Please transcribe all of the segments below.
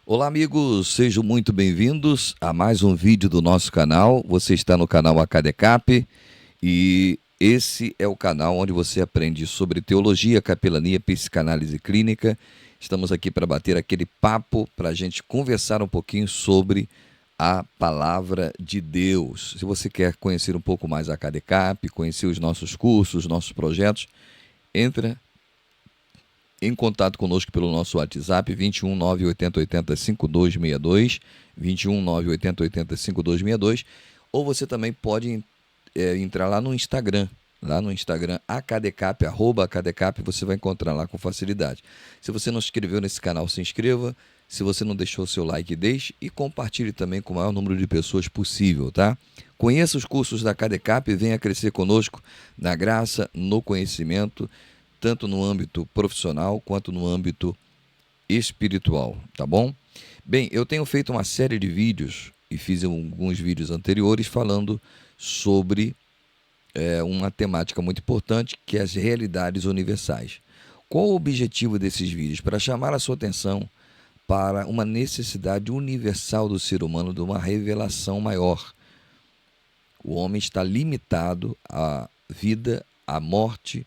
Olá, amigos, sejam muito bem-vindos a mais um vídeo do nosso canal. Você está no canal AcadeCap e esse é o canal onde você aprende sobre teologia, capelania, psicanálise clínica. Estamos aqui para bater aquele papo, para a gente conversar um pouquinho sobre a palavra de Deus. Se você quer conhecer um pouco mais a AcadeCap, conhecer os nossos cursos, nossos projetos, entra em contato conosco pelo nosso WhatsApp 21 980 80 5262, 21 980 80 5262, ou você também pode entrar lá no Instagram acadecap, @acadecap, você vai encontrar lá com facilidade. Se você não se inscreveu nesse canal, se inscreva. Se você não deixou o seu like, deixe e compartilhe também com o maior número de pessoas possível, tá? Conheça os cursos da Acadecap e venha crescer conosco na graça, no conhecimento, tanto no âmbito profissional quanto no âmbito espiritual, tá bom? Bem, eu tenho feito uma série de vídeos e fiz alguns vídeos anteriores falando sobre uma temática muito importante, que é as realidades universais. Qual o objetivo desses vídeos? Para chamar a sua atenção para uma necessidade universal do ser humano de uma revelação maior. O homem está limitado à vida, à morte,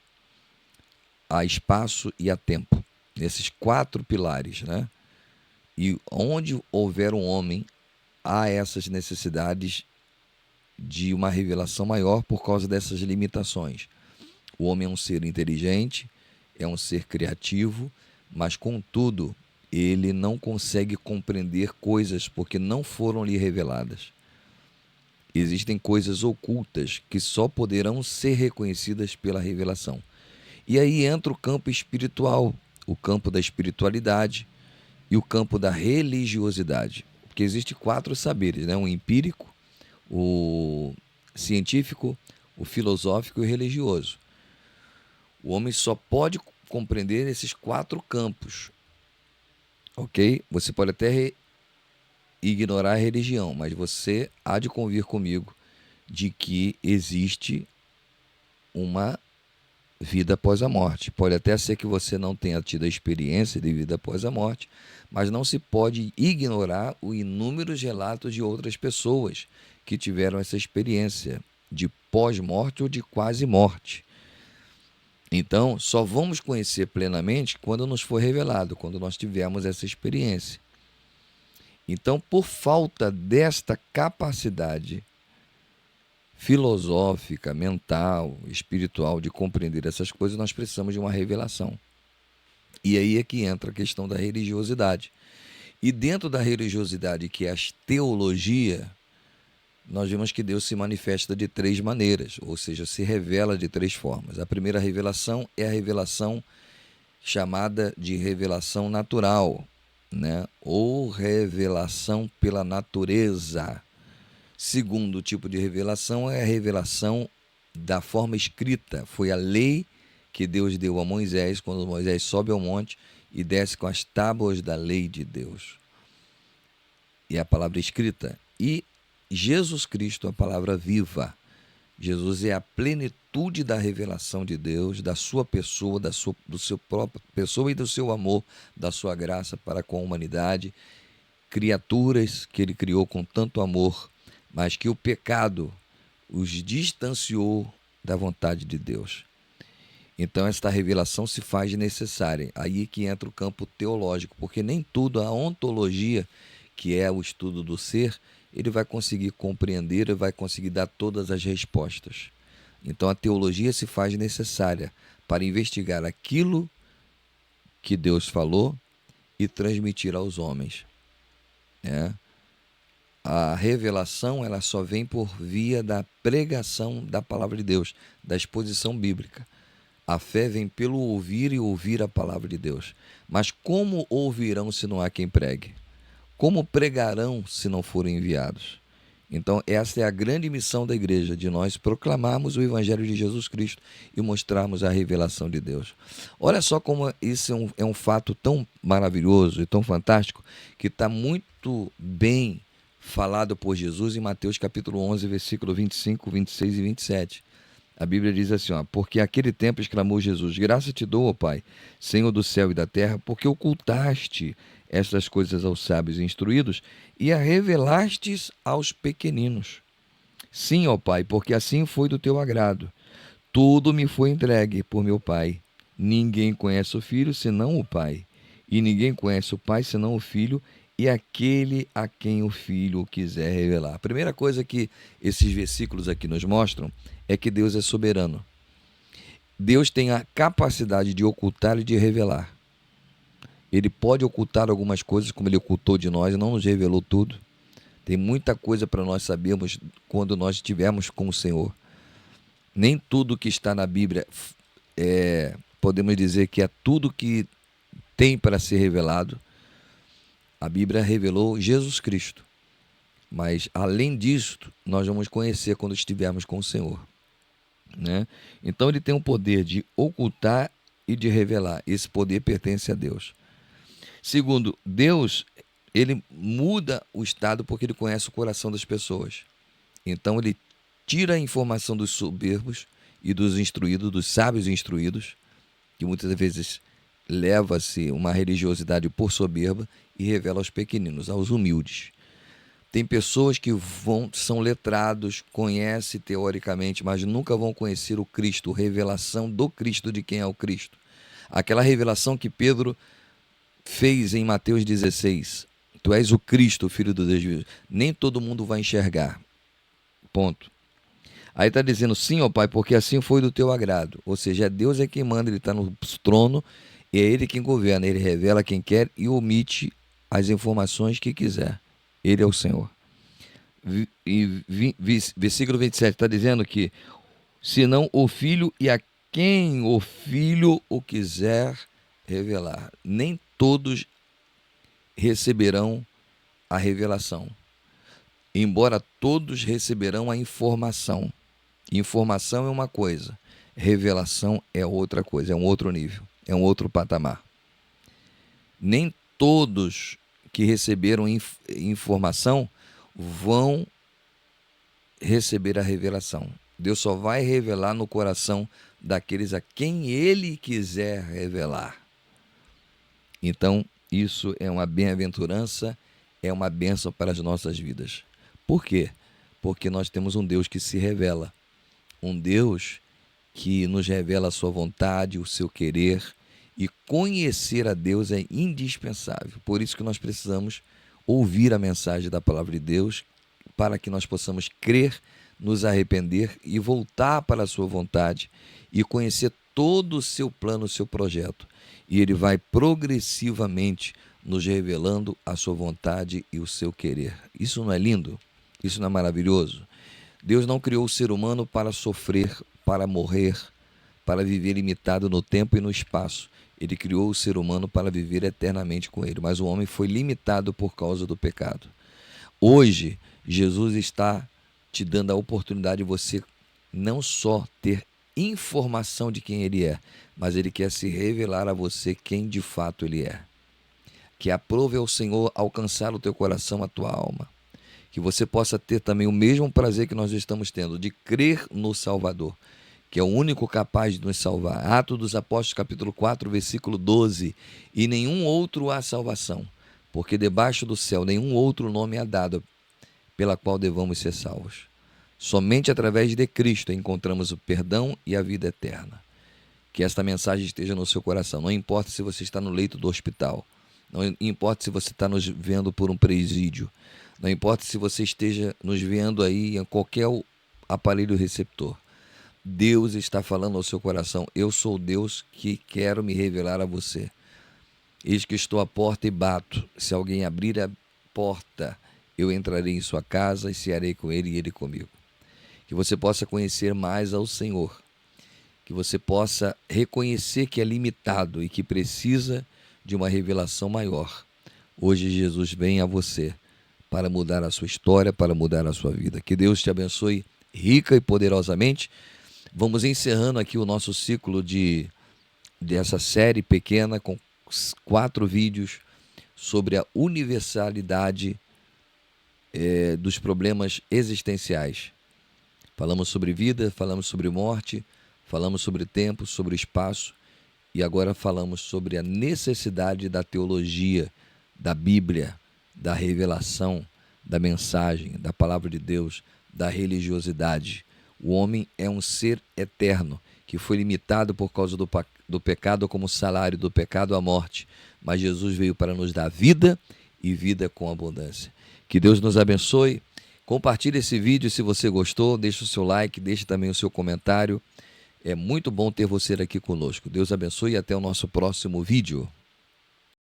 a espaço e a tempo, nesses 4 pilares, né? E onde houver um homem, há essas necessidades de uma revelação maior por causa dessas limitações. O homem é um ser inteligente, é um ser criativo, mas contudo, ele não consegue compreender coisas porque não foram lhe reveladas. Existem coisas ocultas que só poderão ser reconhecidas pela revelação. E aí entra o campo espiritual, o campo da espiritualidade e o campo da religiosidade. Porque existem 4 saberes, né? O empírico, o científico, o filosófico e o religioso. O homem só pode compreender esses 4 campos, ok? Você pode até ignorar a religião, mas você há de convir comigo de que existe uma vida após a morte. Pode até ser que você não tenha tido a experiência de vida após a morte, mas não se pode ignorar os inúmeros relatos de outras pessoas que tiveram essa experiência de pós-morte ou de quase morte. Então, só vamos conhecer plenamente quando nos for revelado, quando nós tivermos essa experiência. Então, por falta desta capacidade filosófica, mental, espiritual de compreender essas coisas, nós precisamos de uma revelação. E aí é que entra a questão da religiosidade. E dentro da religiosidade, que é a teologia, nós vemos que Deus se manifesta de 3 maneiras, ou seja, se revela de 3 formas. A primeira revelação é a revelação chamada de revelação natural, né? Ou revelação pela natureza. Segundo tipo de revelação é a revelação da forma escrita. Foi a lei que Deus deu a Moisés, quando Moisés sobe ao monte e desce com as tábuas da lei de Deus. E a palavra escrita. E Jesus Cristo, a palavra viva. Jesus é a plenitude da revelação de Deus, da sua pessoa, do seu próprio pessoa e do seu amor, da sua graça para com a humanidade, criaturas que ele criou com tanto amor, mas que o pecado os distanciou da vontade de Deus. Então esta revelação se faz necessária. Aí que entra o campo teológico, porque nem tudo, a ontologia, que é o estudo do ser, ele vai conseguir compreender e vai conseguir dar todas as respostas. Então a teologia se faz necessária para investigar aquilo que Deus falou e transmitir aos homens. A revelação ela só vem por via da pregação da palavra de Deus, da exposição bíblica. A fé vem pelo ouvir e ouvir a palavra de Deus. Mas como ouvirão se não há quem pregue? Como pregarão se não forem enviados? Então, essa é a grande missão da igreja, de nós proclamarmos o Evangelho de Jesus Cristo e mostrarmos a revelação de Deus. Olha só como isso é um fato tão maravilhoso e tão fantástico, que está muito bem falado por Jesus em Mateus capítulo 11, versículo 25, 26 e 27. A Bíblia diz assim, porque aquele tempo exclamou Jesus, graça te dou, ó Pai, Senhor do céu e da terra, porque ocultaste estas coisas aos sábios e instruídos e a revelastes aos pequeninos. Sim, ó Pai, porque assim foi do teu agrado. Tudo me foi entregue por meu Pai. Ninguém conhece o Filho senão o Pai, e ninguém conhece o Pai senão o Filho e aquele a quem o Filho quiser revelar. A primeira coisa que esses versículos aqui nos mostram é que Deus é soberano. Deus tem a capacidade de ocultar e de revelar. Ele pode ocultar algumas coisas, como ele ocultou de nós e não nos revelou tudo. Tem muita coisa para nós sabermos quando nós estivermos com o Senhor. Nem tudo que está na Bíblia podemos dizer que é tudo que tem para ser revelado. A Bíblia revelou Jesus Cristo. Mas, além disso, nós vamos conhecer quando estivermos com o Senhor, né? Então, ele tem o poder de ocultar e de revelar. Esse poder pertence a Deus. Segundo, Deus, ele muda o estado porque ele conhece o coração das pessoas. Então, ele tira a informação dos soberbos e dos instruídos, dos sábios e instruídos, que muitas vezes leva-se uma religiosidade por soberba, e revela aos pequeninos, aos humildes. Tem pessoas que são letrados, conhecem teoricamente, mas nunca vão conhecer o Cristo, a revelação do Cristo, de quem é o Cristo. Aquela revelação que Pedro fez em Mateus 16. Tu és o Cristo, o Filho do Deus vivo. Nem todo mundo vai enxergar. Ponto. Aí está dizendo, sim, ó Pai, porque assim foi do teu agrado. Ou seja, Deus é quem manda, ele está no trono, e é ele quem governa. Ele revela quem quer e omite as informações que quiser. Ele é o Senhor. Versículo 27 está dizendo que, senão o Filho e a quem o Filho o quiser revelar. Nem todos receberão a revelação, embora todos receberão a informação. Informação é uma coisa, revelação é outra coisa, é um outro nível, é um outro patamar. Nem todos que receberam informação vão receber a revelação. Deus só vai revelar no coração daqueles a quem Ele quiser revelar. Então, isso é uma bem-aventurança, é uma bênção para as nossas vidas. Por quê? Porque nós temos um Deus que se revela. Um Deus que nos revela a sua vontade, o seu querer, e conhecer a Deus é indispensável. Por isso que nós precisamos ouvir a mensagem da palavra de Deus, para que nós possamos crer, nos arrepender e voltar para a sua vontade e conhecer todo o seu plano, o seu projeto. E ele vai progressivamente nos revelando a sua vontade e o seu querer. Isso não é lindo? Isso não é maravilhoso? Deus não criou o ser humano para sofrer, para morrer, para viver limitado no tempo e no espaço. Ele criou o ser humano para viver eternamente com ele, mas o homem foi limitado por causa do pecado. Hoje, Jesus está te dando a oportunidade de você não só ter informação de quem ele é, mas ele quer se revelar a você quem de fato ele é. Que aprove ao Senhor alcançar o teu coração, a tua alma. Que você possa ter também o mesmo prazer que nós estamos tendo, de crer no Salvador, que é o único capaz de nos salvar. Atos dos Apóstolos, capítulo 4, versículo 12. E nenhum outro há salvação, porque debaixo do céu nenhum outro nome é dado pela qual devamos ser salvos. Somente através de Cristo encontramos o perdão e a vida eterna. Que esta mensagem esteja no seu coração. Não importa se você está no leito do hospital, não importa se você está nos vendo por um presídio, não importa se você esteja nos vendo aí em qualquer aparelho receptor. Deus está falando ao seu coração. Eu sou Deus que quero me revelar a você. Eis que estou à porta e bato. Se alguém abrir a porta, eu entrarei em sua casa e cearei com ele e ele comigo. Que você possa conhecer mais ao Senhor. Que você possa reconhecer que é limitado e que precisa de uma revelação maior. Hoje Jesus vem a você para mudar a sua história, para mudar a sua vida. Que Deus te abençoe rica e poderosamente. Vamos encerrando aqui o nosso ciclo dessa série pequena com 4 vídeos sobre a universalidade dos problemas existenciais. Falamos sobre vida, falamos sobre morte, falamos sobre tempo, sobre espaço e agora falamos sobre a necessidade da teologia, da Bíblia, da revelação, da mensagem, da palavra de Deus, da religiosidade. O homem é um ser eterno, que foi limitado por causa do pecado, como salário do pecado, a morte. Mas Jesus veio para nos dar vida e vida com abundância. Que Deus nos abençoe. Compartilhe esse vídeo se você gostou, deixe o seu like, deixe também o seu comentário. É muito bom ter você aqui conosco. Deus abençoe e até o nosso próximo vídeo.